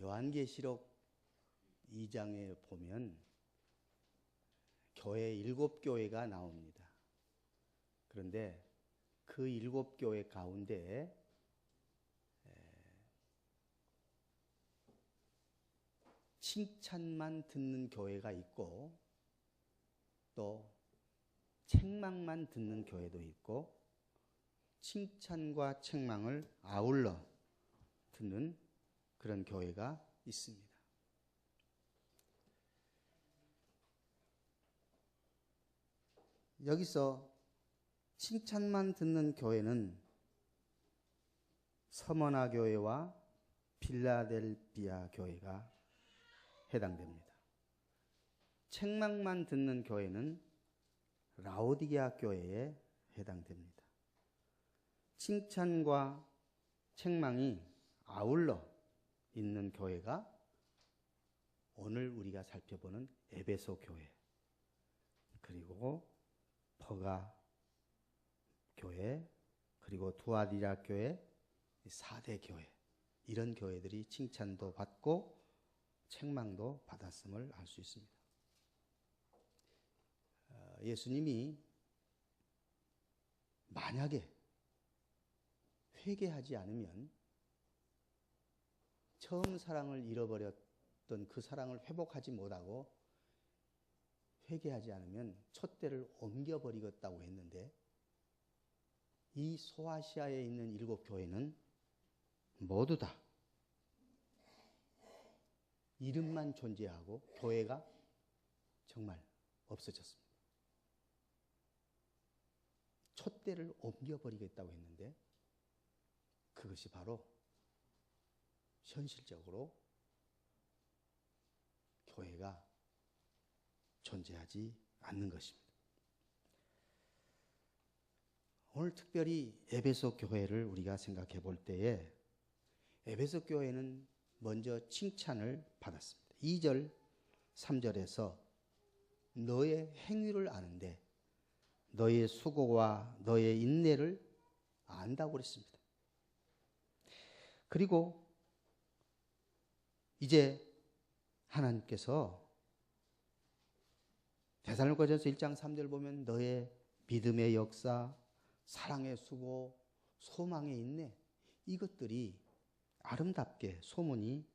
요한계시록 2장에 보면 교회 7교회가 나옵니다. 그런데 그 7교회 가운데 칭찬만 듣는 교회가 있고 또 책망만 듣는 교회도 있고 칭찬과 책망을 아울러 듣는 그런 교회가 있습니다. 여기서 칭찬만 듣는 교회는 서머나 교회와 필라델피아 교회가 해당됩니다. 책망만 듣는 교회는 라오디게아 교회에 해당됩니다. 칭찬과 책망이 아울러 있는 교회가 오늘 우리가 살펴보는 에베소 교회, 그리고 퍼가 교회, 그리고 두아디라 교회, 4대 교회, 이런 교회들이 칭찬도 받고 책망도 받았음을 알 수 있습니다. 예수님이 만약에 회개하지 않으면 처음 사랑을 잃어버렸던 그 사랑을 회복하지 못하고 회개하지 않으면 촛대를 옮겨버리겠다고 했는데 이 소아시아에 있는 7교회는 모두 다 이름만 존재하고 교회가 정말 없어졌습니다. 촛대를 옮겨버리겠다고 했는데 그것이 바로 현실적으로 교회가 존재하지 않는 것입니다. 오늘 특별히 에베소 교회를 우리가 생각해 볼 때에 에베소 교회는 먼저 칭찬을 받았습니다. 2절, 3절에서 너의 행위를 아는데 너의 수고와 너의 인내를 안다고 그랬습니다. 그리고 이제 하나님께서 데살로니가전서 1장 3절 보면 너의 믿음의 역사, 사랑의 수고, 소망의 인내, 이것들이 아름답게 소문이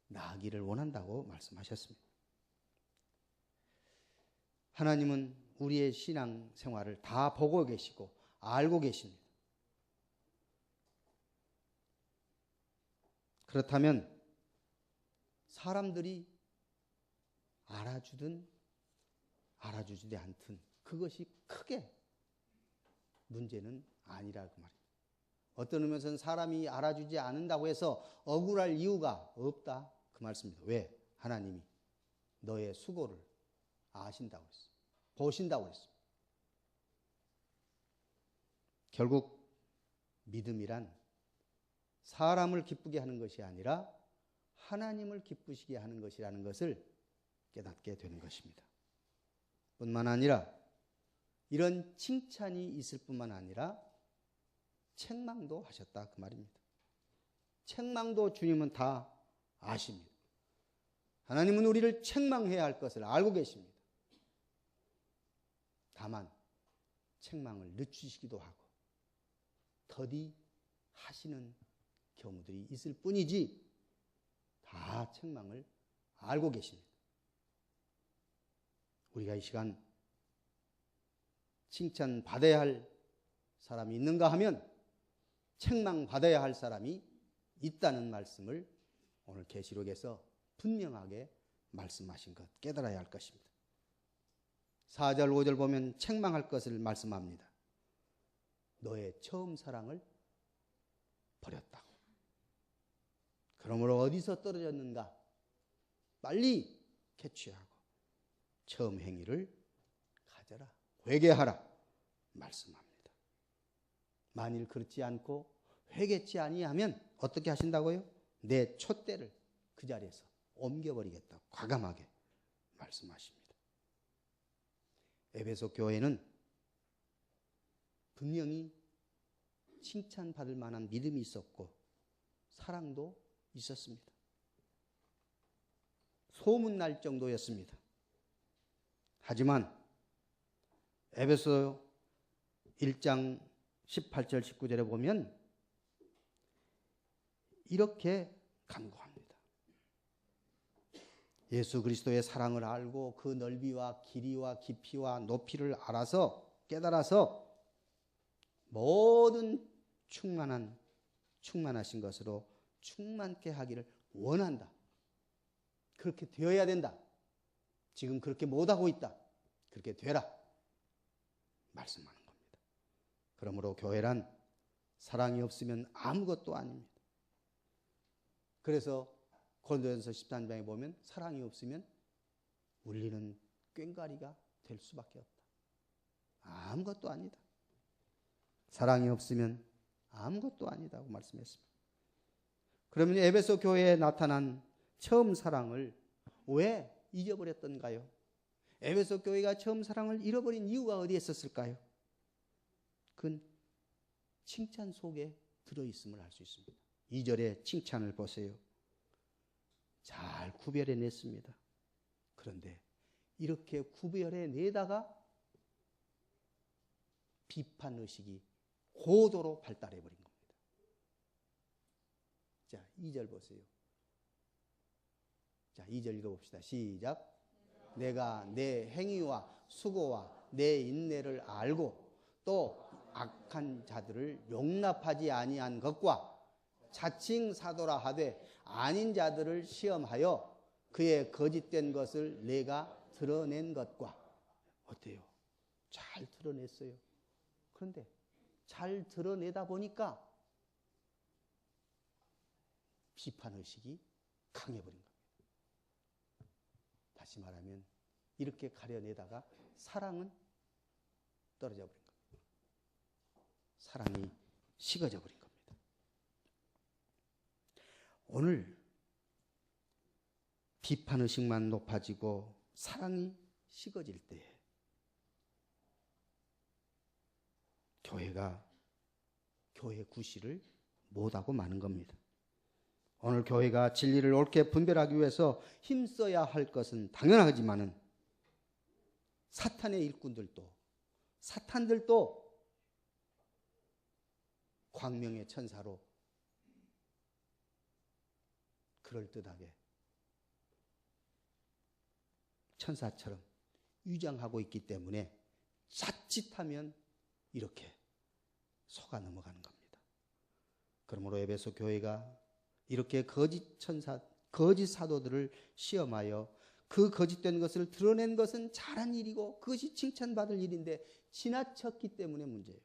나기를 원한다고 말씀하셨습니다. 하나님은 우리의 신앙 생활을 다 보고 계시고 알고 계십니다. 그렇다면 사람들이 알아주든 알아주지 않든 그것이 크게 문제는 아니라 그 말입니다. 어떤 의미에서는 사람이 알아주지 않는다고 해서 억울할 이유가 없다 그 말씀입니다. 왜? 하나님이 너의 수고를 아신다고 했어요. 보신다고 했어요. 결국 믿음이란 사람을 기쁘게 하는 것이 아니라 하나님을 기쁘시게 하는 것이라는 것을 깨닫게 되는 것입니다. 뿐만 아니라 이런 칭찬이 있을 뿐만 아니라 책망도 하셨다 그 말입니다. 책망도 주님은 다 아십니다. 하나님은 우리를 책망해야 할 것을 알고 계십니다. 다만 책망을 늦추시기도 하고 더디 하시는 경우들이 있을 뿐이지 다 책망을 알고 계십니다. 우리가 이 시간 칭찬 받아야 할 사람이 있는가 하면 책망 받아야 할 사람이 있다는 말씀을 오늘 계시록에서 분명하게 말씀하신 것 깨달아야 할 것입니다. 4절 5절 보면 책망할 것을 말씀합니다. 너의 처음 사랑을 버렸다고. 그러므로 어디서 떨어졌는가 빨리 캐치하고 처음 행위를 가져라. 회개하라 말씀합니다. 만일 그렇지 않고 회개치 아니하면 어떻게 하신다고요? 내 촛대를 그 자리에서 옮겨버리겠다고 과감하게 말씀하십니다. 에베소 교회는 분명히 칭찬받을 만한 믿음이 있었고 사랑도 있었습니다. 소문날 정도였습니다. 하지만 에베소 1장 18절 19절에 보면 이렇게 간구합니다. 예수 그리스도의 사랑을 알고 그 넓이와 길이와 깊이와 높이를 알아서 깨달아서 모든 충만하신 것으로 충만케 하기를 원한다. 그렇게 되어야 된다. 지금 그렇게 못하고 있다. 그렇게 되라. 말씀하는 겁니다. 그러므로 교회란 사랑이 없으면 아무것도 아닙니다. 그래서 고린도전서 13장에 보면 사랑이 없으면 우리는 꽹과리가 될 수밖에 없다. 아무것도 아니다. 사랑이 없으면 아무것도 아니다고 말씀했습니다. 그러면 에베소 교회에 나타난 처음 사랑을 왜 잊어버렸던가요? 에베소 교회가 처음 사랑을 잃어버린 이유가 어디에 있었을까요? 그건 칭찬 속에 들어있음을 알 수 있습니다. 2절의 칭찬을 보세요. 잘 구별해냈습니다. 그런데 이렇게 구별해내다가 비판의식이 고도로 발달해버린 겁니다. 자, 2절 보세요. 자, 2절 읽어봅시다. 시작. 내가 내 행위와 수고와 내 인내를 알고 또 악한 자들을 용납하지 아니한 것과 자칭 사도라 하되 아닌 자들을 시험하여 그의 거짓된 것을 내가 드러낸 것과. 어때요? 잘 드러냈어요. 그런데 잘 드러내다 보니까 비판의식이 강해버린 겁니다. 다시 말하면 이렇게 가려내다가 사랑은 떨어져 버린 겁니다. 사랑이 식어져 버린 겁니다. 오늘 비판의식만 높아지고 사랑이 식어질 때 교회가 교회 구실을 못하고 마는 겁니다. 오늘 교회가 진리를 옳게 분별하기 위해서 힘써야 할 것은 당연하지만은 사탄의 일꾼들도 사탄들도 광명의 천사로 그럴듯하게 천사처럼 위장하고 있기 때문에 자칫하면 이렇게 속아 넘어가는 겁니다. 그러므로 에베소 교회가 이렇게 거짓 천사, 거짓 사도들을 시험하여 그 거짓된 것을 드러낸 것은 잘한 일이고 그것이 칭찬받을 일인데 지나쳤기 때문에 문제예요.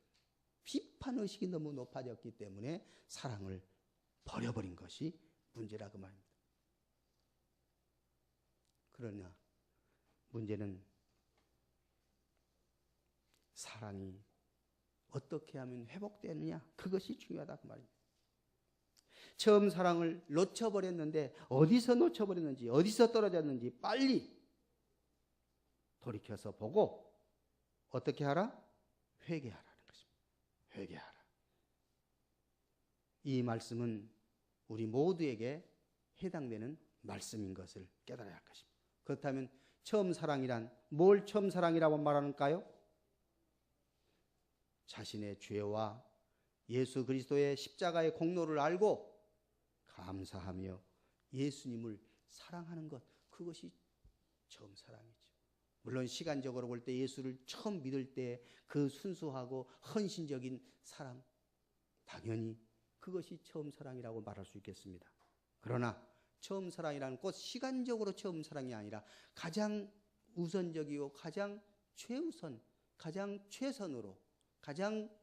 비판의식이 너무 높아졌기 때문에 사랑을 버려버린 것이 문제라 그 말입니다. 그러나 문제는 사랑이 어떻게 하면 회복되느냐, 그것이 중요하다 그 말입니다. 처음 사랑을 놓쳐버렸는데 어디서 놓쳐버렸는지 어디서 떨어졌는지 빨리 돌이켜서 보고 어떻게 하라? 회개하라는 것입니다. 회개하라. 이 말씀은 우리 모두에게 해당되는 말씀인 것을 깨달아야 할 것입니다. 그렇다면 처음 사랑이란 뭘 처음 사랑이라고 말하는가요? 자신의 죄와 예수 그리스도의 십자가의 공로를 알고 감사하며 예수님을 사랑하는 것, 그것이 처음 사랑이죠. 물론 시간적으로 볼 때 예수를 처음 믿을 때 그 순수하고 헌신적인 사랑, 당연히 그것이 처음 사랑이라고 말할 수 있겠습니다. 그러나 처음 사랑이라는 꼭 시간적으로 처음 사랑이 아니라 가장 우선적이고 가장 최우선, 가장 최선으로 가장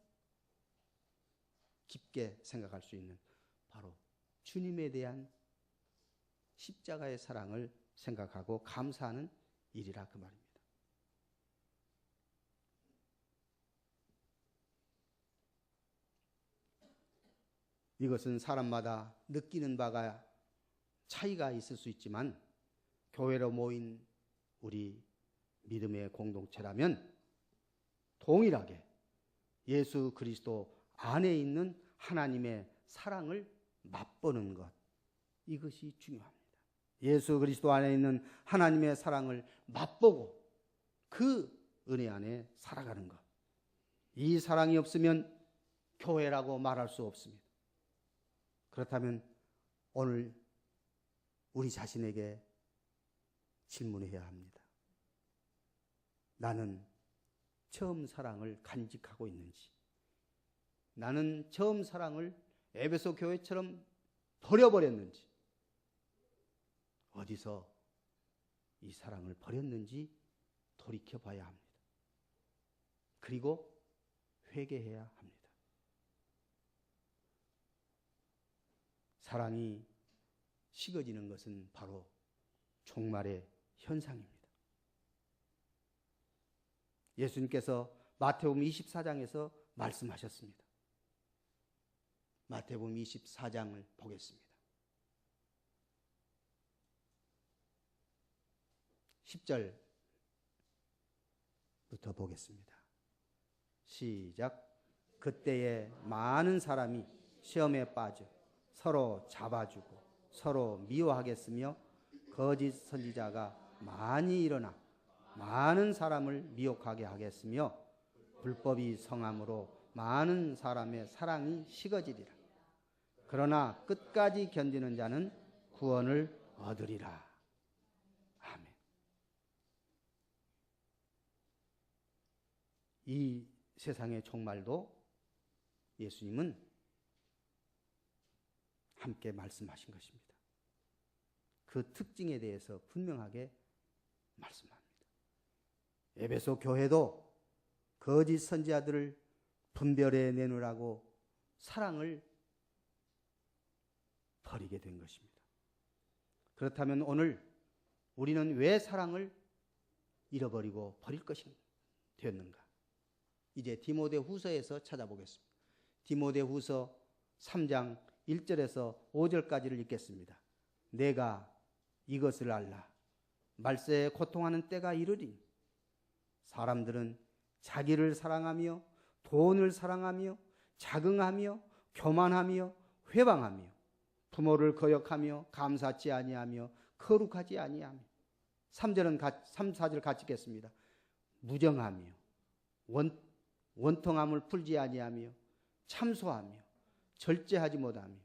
깊게 생각할 수 있는 바로 주님에 대한 십자가의 사랑을 생각하고 감사하는 일이라 그 말입니다. 이것은 사람마다 느끼는 바가 차이가 있을 수 있지만 교회로 모인 우리 믿음의 공동체라면 동일하게 예수 그리스도 안에 있는 하나님의 사랑을 맛보는 것, 이것이 중요합니다. 예수 그리스도 안에 있는 하나님의 사랑을 맛보고 그 은혜 안에 살아가는 것. 이 사랑이 없으면 교회라고 말할 수 없습니다. 그렇다면 오늘 우리 자신에게 질문해야 합니다. 나는 처음 사랑을 간직하고 있는지, 나는 처음 사랑을 에베소 교회처럼 버려버렸는지, 어디서 이 사랑을 버렸는지 돌이켜봐야 합니다. 그리고 회개해야 합니다. 사랑이 식어지는 것은 바로 종말의 현상입니다. 예수님께서 마태복음 24장에서 말씀하셨습니다. 마태복음 24장을 보겠습니다. 10절부터 보겠습니다. 시작. 그때에 많은 사람이 시험에 빠져 서로 잡아주고 서로 미워하겠으며 거짓 선지자가 많이 일어나 많은 사람을 미혹하게 하겠으며 불법이 성함으로 많은 사람의 사랑이 식어지리라. 그러나 끝까지 견디는 자는 구원을 얻으리라. 아멘. 이 세상의 종말도 예수님은 함께 말씀하신 것입니다. 그 특징에 대해서 분명하게 말씀합니다. 에베소 교회도 거짓 선지자들을 분별해 내놓으라고 사랑을 버리게 된 것입니다. 그렇다면 오늘 우리는 왜 사랑을 잃어버리고 버릴 것이 되었는가? 이제 디모데후서에서 찾아보겠습니다. 디모데후서 3장 1절에서 5절까지를 읽겠습니다. 내가 이것을 알라. 말세에 고통하는 때가 이르리니 사람들은 자기를 사랑하며 돈을 사랑하며 자긍하며 교만하며 회방하며 부모를 거역하며 감사치 아니하며 거룩하지 아니하며 3절은 3, 4절 같이 읽겠습니다. 무정하며 원통함을 풀지 아니하며 참소하며 절제하지 못하며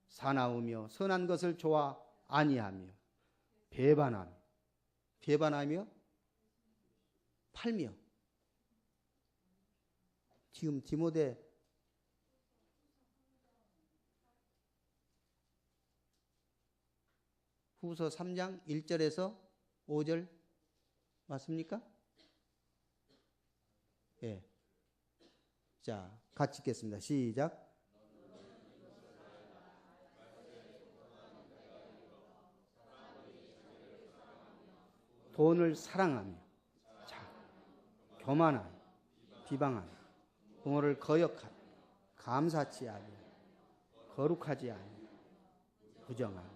사나우며 선한 것을 좋아 아니하며 배반하며 팔며. 지금 디모데 후서 3장 1절에서 5절 맞습니까? 예. 자, 같이 읽겠습니다. 시작. 돈을 사랑하며 교만하며 비방하며 부모를 거역하며 감사치 아니하며 거룩하지 아니하며 부정하며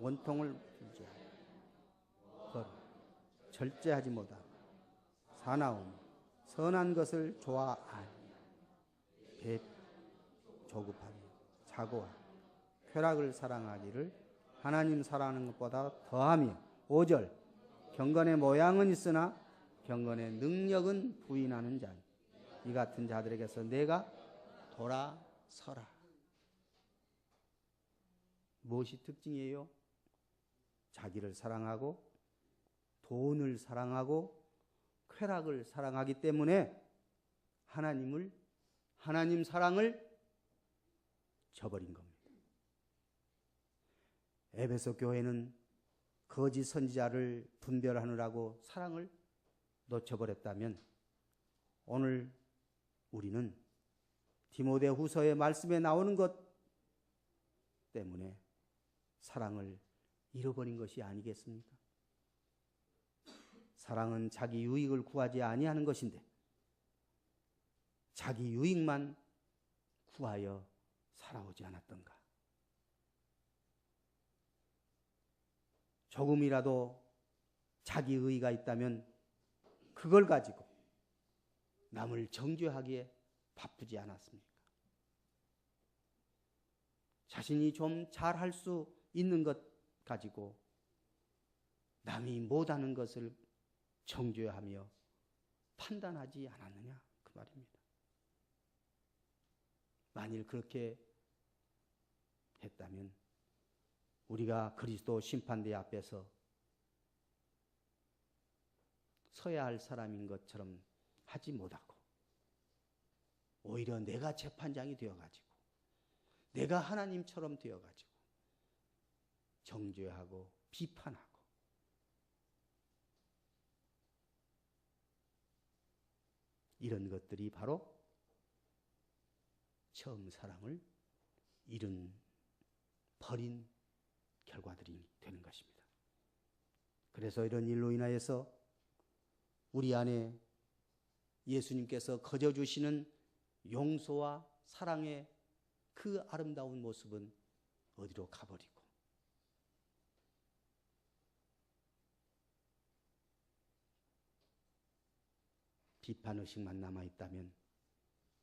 원통을 풀지 아니하며 절제하지 못하며 사나우며 선한 것을 좋아하며 조급하며 자고하며 쾌락을 사랑하기를 하나님 사랑하는 것보다 더하며 5절 경건의 모양은 있으나 경건의 능력은 부인하는 자니 이 같은 자들에게서 내가 돌아서라. 무엇이 특징이에요? 자기를 사랑하고 돈을 사랑하고 쾌락을 사랑하기 때문에 하나님 사랑을 저버린 겁니다. 에베소 교회는 거짓 선지자를 분별하느라고 사랑을 놓쳐버렸다면 오늘 우리는 디모데후서의 말씀에 나오는 것 때문에 사랑을 잃어버린 것이 아니겠습니까? 사랑은 자기 유익을 구하지 아니하는 것인데 자기 유익만 구하여 살아오지 않았던가? 조금이라도 자기 의의가 있다면 그걸 가지고 남을 정죄하기에 바쁘지 않았습니까? 자신이 좀 잘할 수 있는 것 가지고 남이 못하는 것을 정죄하며 판단하지 않았느냐 그 말입니다. 만일 그렇게 했다면 우리가 그리스도 심판대 앞에서 서야 할 사람인 것처럼 하지 못하고 오히려 내가 재판장이 되어가지고 내가 하나님처럼 되어가지고 정죄하고 비판하고 이런 것들이 바로 처음 사랑을 버린 결과들이 되는 것입니다. 그래서 이런 일로 인하여서 우리 안에 예수님께서 거저주시는 용서와 사랑의 그 아름다운 모습은 어디로 가버리고 비판의식만 남아있다면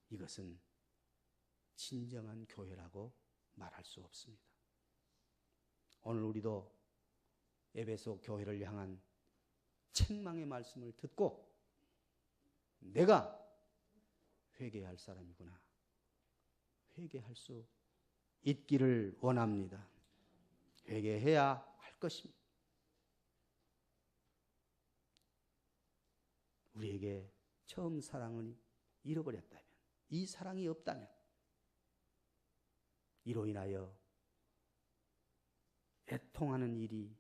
이것은 진정한 교회라고 말할 수 없습니다. 오늘 우리도 에베소 교회를 향한 책망의 말씀을 듣고 내가 회개할 사람이구나, 회개할 수 있기를 원합니다. 회개해야 할 것입니다. 우리에게 처음 사랑을 잃어버렸다면, 이 사랑이 없다면 이로 인하여 애통하는 일이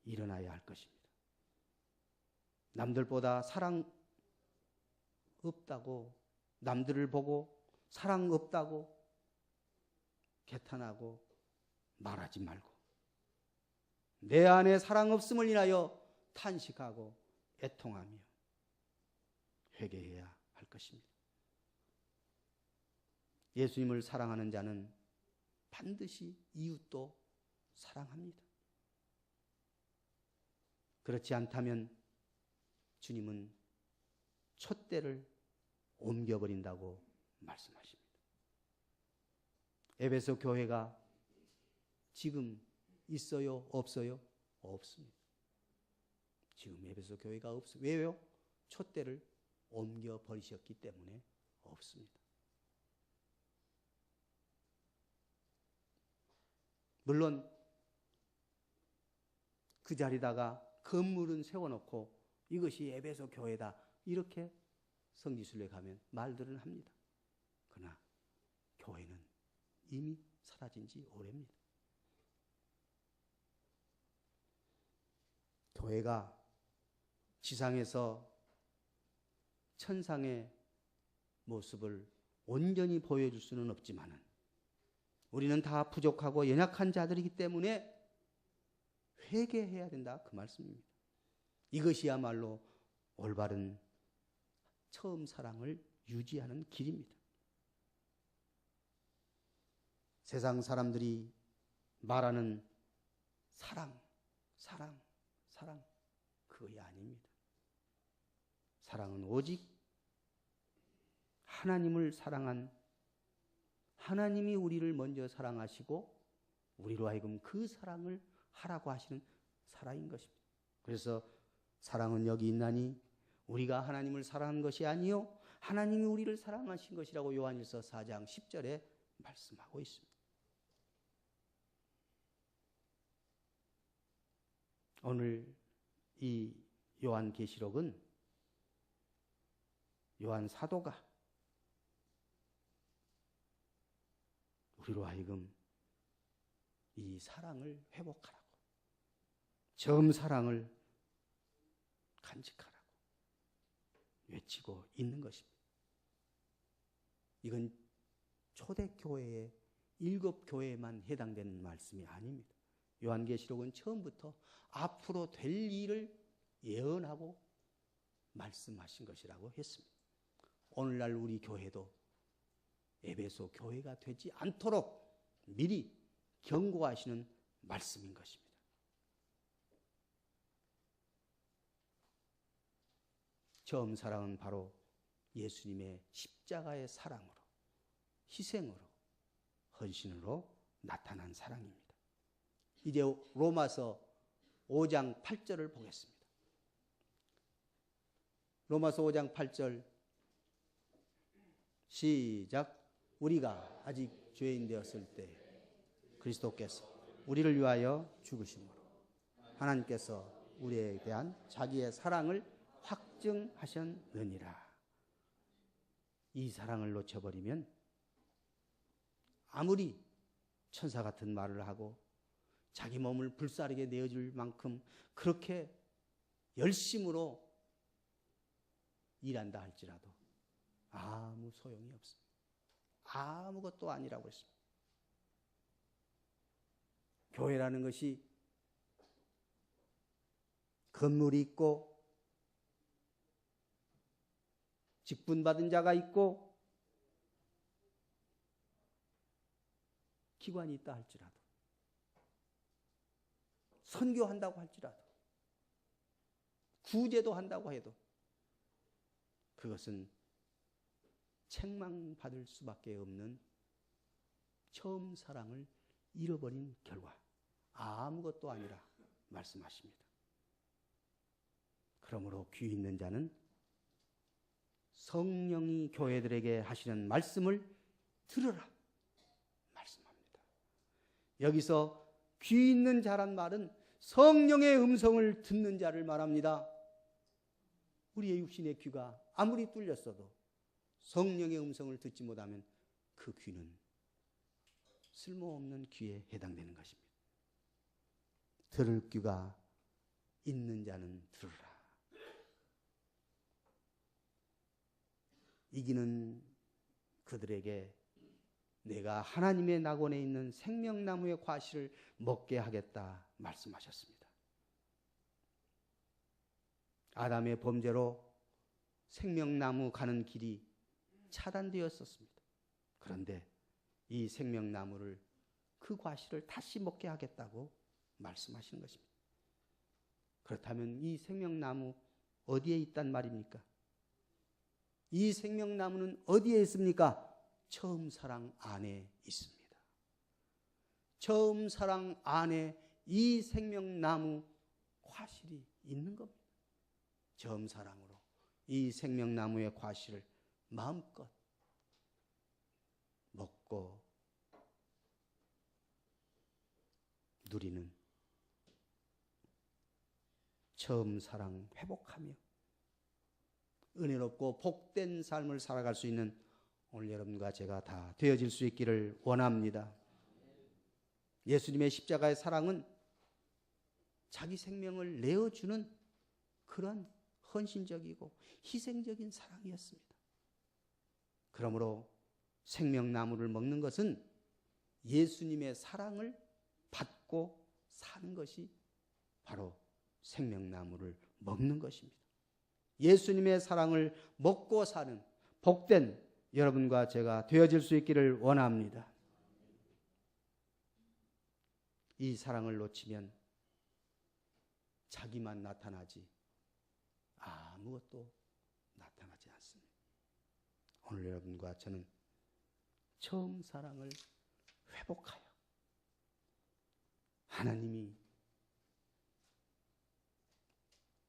일어나야 할 것입니다. 남들보다 사랑 없다고, 남들을 보고 사랑 없다고 개탄하고 말하지 말고 내 안에 사랑 없음을 인하여 탄식하고 애통하며 회개해야 할 것입니다. 예수님을 사랑하는 자는 반드시 이웃도 사랑합니다. 그렇지 않다면 주님은 촛대를 옮겨버린다고 말씀하십니다. 에베소 교회가 지금 있어요? 없어요? 없습니다. 지금 에베소 교회가 없어요. 왜요? 촛대를 옮겨버리셨기 때문에 없습니다. 물론 그 자리다가 건물은 세워놓고 이것이 에베소 교회다 이렇게 성지순례 가면 말들은 합니다. 그러나 교회는 이미 사라진 지 오래입니다. 교회가 지상에서 천상의 모습을 온전히 보여줄 수는 없지만은 우리는 다 부족하고 연약한 자들이기 때문에 회개해야 된다 그 말씀입니다. 이것이야말로 올바른 처음 사랑을 유지하는 길입니다. 세상 사람들이 말하는 사랑 그것이 아닙니다. 사랑은 오직 하나님을 사랑한 하나님이 우리를 먼저 사랑하시고 우리로 하여금 그 사랑을 하라고 하시는 사랑인 것입니다. 그래서 사랑은 여기 있나니 우리가 하나님을 사랑한 것이 아니요 하나님이 우리를 사랑하신 것이라고 요한일서 4장 10절에 말씀하고 있습니다. 오늘 이 요한계시록은 요한 사도가 우리로 하여금 이 사랑을 회복하라고, 처음 사랑을 간직하라고 외치고 있는 것입니다. 이건 초대교회의 7교회에만 해당되는 말씀이 아닙니다. 요한계시록은 처음부터 앞으로 될 일을 예언하고 말씀하신 것이라고 했습니다. 오늘날 우리 교회도 에베소 교회가 되지 않도록 미리 경고하시는 말씀인 것입니다. 처음 사랑은 바로 예수님의 십자가의 사랑으로, 희생으로, 헌신으로 나타난 사랑입니다. 이제 로마서 5장 8절을 보겠습니다. 로마서 5장 8절 시작. 우리가 아직 죄인 되었을 때 그리스도께서 우리를 위하여 죽으심으로 하나님께서 우리에 대한 자기의 사랑을 확증하셨느니라. 이 사랑을 놓쳐버리면 아무리 천사 같은 말을 하고 자기 몸을 불사르게 내어줄 만큼 그렇게 열심으로 일한다 할지라도 아무 소용이 없습니다. 아무것도 아니라고 했습니다. 교회라는 것이 건물이 있고 직분받은 자가 있고 기관이 있다 할지라도 선교한다고 할지라도 구제도 한다고 해도 그것은 책망받을 수밖에 없는 처음 사랑을 잃어버린 결과 아무것도 아니라 말씀하십니다. 그러므로 귀 있는 자는 성령이 교회들에게 하시는 말씀을 들으라 말씀합니다. 여기서 귀 있는 자란 말은 성령의 음성을 듣는 자를 말합니다. 우리의 육신의 귀가 아무리 뚫렸어도 성령의 음성을 듣지 못하면 그 귀는 쓸모없는 귀에 해당되는 것입니다. 들을 귀가 있는 자는 들으라. 이기는 그들에게 내가 하나님의 낙원에 있는 생명나무의 과실을 먹게 하겠다 말씀하셨습니다. 아담의 범죄로 생명나무 가는 길이 차단되었었습니다. 그런데 이 생명나무를 그 과실을 다시 먹게 하겠다고 말씀하시는 것입니다. 그렇다면 이 생명나무 어디에 있단 말입니까? 이 생명나무는 어디에 있습니까? 처음 사랑 안에 있습니다. 처음 사랑 안에 이 생명나무 과실이 있는 겁니다. 처음 사랑으로 이 생명나무의 과실을 마음껏 먹고 누리는 처음 사랑 회복하며 은혜롭고 복된 삶을 살아갈 수 있는 오늘 여러분과 제가 다 되어질 수 있기를 원합니다. 예수님의 십자가의 사랑은 자기 생명을 내어주는 그런 헌신적이고 희생적인 사랑이었습니다. 그러므로 생명나무를 먹는 것은 예수님의 사랑을 받고 사는 것이 바로 생명나무를 먹는 것입니다. 예수님의 사랑을 먹고 사는 복된 여러분과 제가 되어질 수 있기를 원합니다. 이 사랑을 놓치면 자기만 나타나지 아무것도 나타나지 않습니다. 오늘 여러분과 저는 처음 사랑을 회복하여 하나님이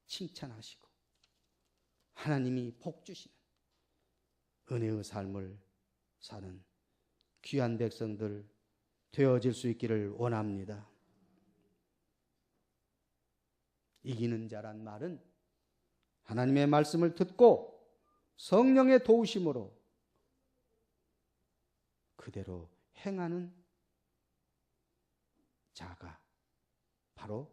칭찬하시고 하나님이 복 주시는 은혜의 삶을 사는 귀한 백성들 되어질 수 있기를 원합니다. 이기는 자란 말은 하나님의 말씀을 듣고 성령의 도우심으로 그대로 행하는 자가 바로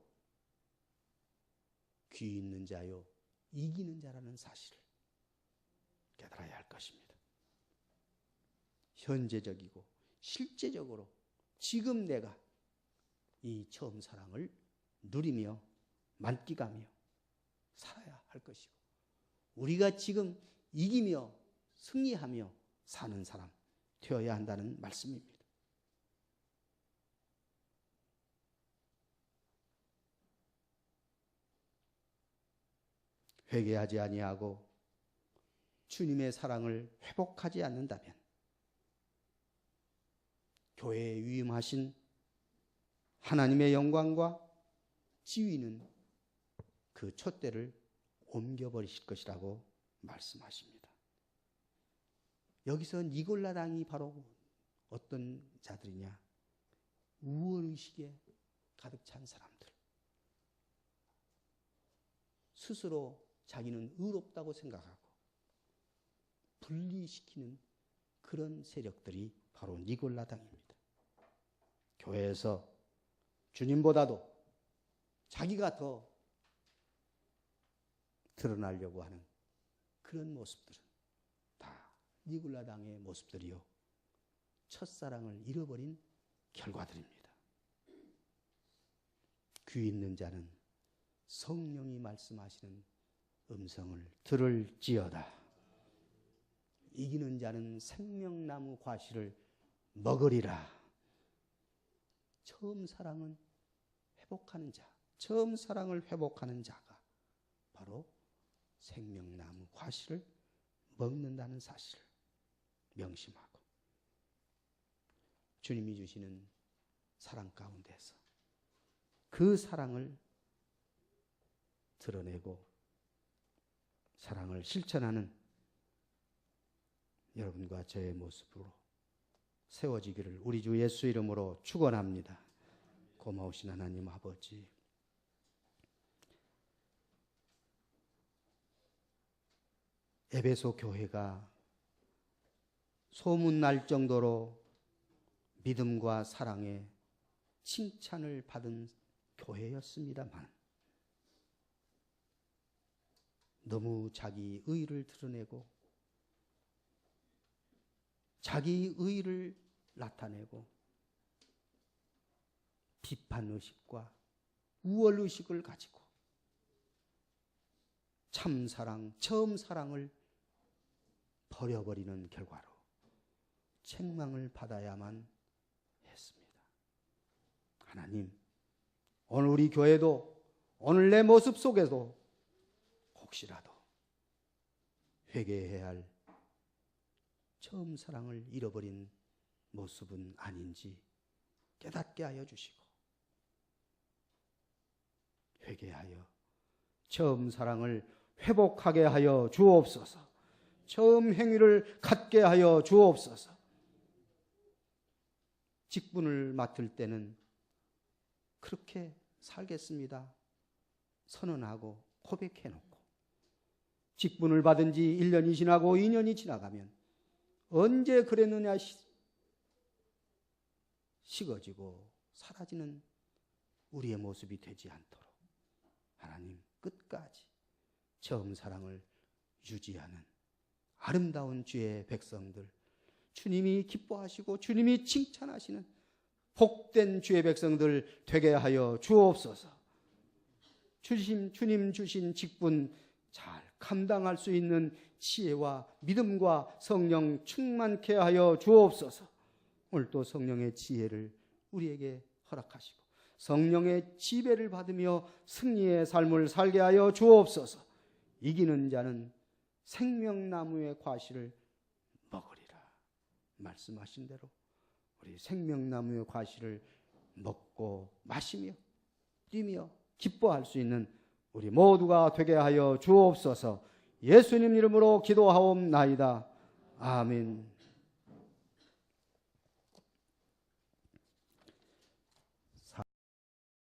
귀 있는 자요 이기는 자라는 사실을 깨달아야 할 것입니다. 현재적이고 실제적으로 지금 내가 이 처음 사랑을 누리며 만끽하며 살아야 할 것이고 우리가 지금 이기며 승리하며 사는 사람 되어야 한다는 말씀입니다. 회개하지 아니하고 주님의 사랑을 회복하지 않는다면 교회에 위임하신 하나님의 영광과 지위는 그 촛대를 옮겨버리실 것이라고 말씀하십니다. 여기서 니골라당이 바로 어떤 자들이냐? 우월의식에 가득 찬 사람들. 스스로 자기는 의롭다고 생각하고 분리시키는 그런 세력들이 바로 니골라당입니다. 교회에서 주님보다도 자기가 더 드러나려고 하는 그런 모습들은 다 니골라당의 모습들이요, 첫사랑을 잃어버린 결과들입니다. 귀 있는 자는 성령이 말씀하시는 음성을 들을지어다. 이기는 자는 생명나무 과실을 먹으리라. 처음 사랑은 회복하는 자, 처음 사랑을 회복하는 자가 바로 생명나무 과실을 먹는다는 사실을 명심하고 주님이 주시는 사랑 가운데서 그 사랑을 드러내고 사랑을 실천하는 여러분과 저의 모습으로 세워지기를 우리 주 예수 이름으로 축원합니다. 고마우신 하나님 아버지, 에베소 교회가 소문날 정도로 믿음과 사랑에 칭찬을 받은 교회였습니다만 너무 자기 의를 드러내고 자기 의를 나타내고 비판의식과 우월의식을 가지고 참사랑, 처음 사랑을 버려버리는 결과로 책망을 받아야만 했습니다. 하나님, 오늘 우리 교회도 오늘 내 모습 속에도 혹시라도 회개해야 할 처음 사랑을 잃어버린 모습은 아닌지 깨닫게 하여 주시고 회개하여 처음 사랑을 회복하게 하여 주옵소서. 처음 행위를 갖게 하여 주옵소서. 직분을 맡을 때는 그렇게 살겠습니다 선언하고 고백해놓고 직분을 받은 지 1년이 지나고 2년이 지나가면 언제 그랬느냐 식어지고 사라지는 우리의 모습이 되지 않도록 하나님 끝까지 처음 사랑을 유지하는 아름다운 주의 백성들, 주님이 기뻐하시고 주님이 칭찬하시는 복된 주의 백성들 되게 하여 주옵소서. 주님 주신 직분 잘 감당할 수 있는 지혜와 믿음과 성령 충만케 하여 주옵소서. 오늘 또 성령의 지혜를 우리에게 허락하시고 성령의 지배를 받으며 승리의 삶을 살게 하여 주옵소서. 이기는 자는 생명나무의 과실을 먹으리라 말씀하신 대로 우리 생명나무의 과실을 먹고 마시며 뛰며 기뻐할 수 있는 우리 모두가 되게 하여 주옵소서. 예수님 이름으로 기도하옵나이다. 아멘.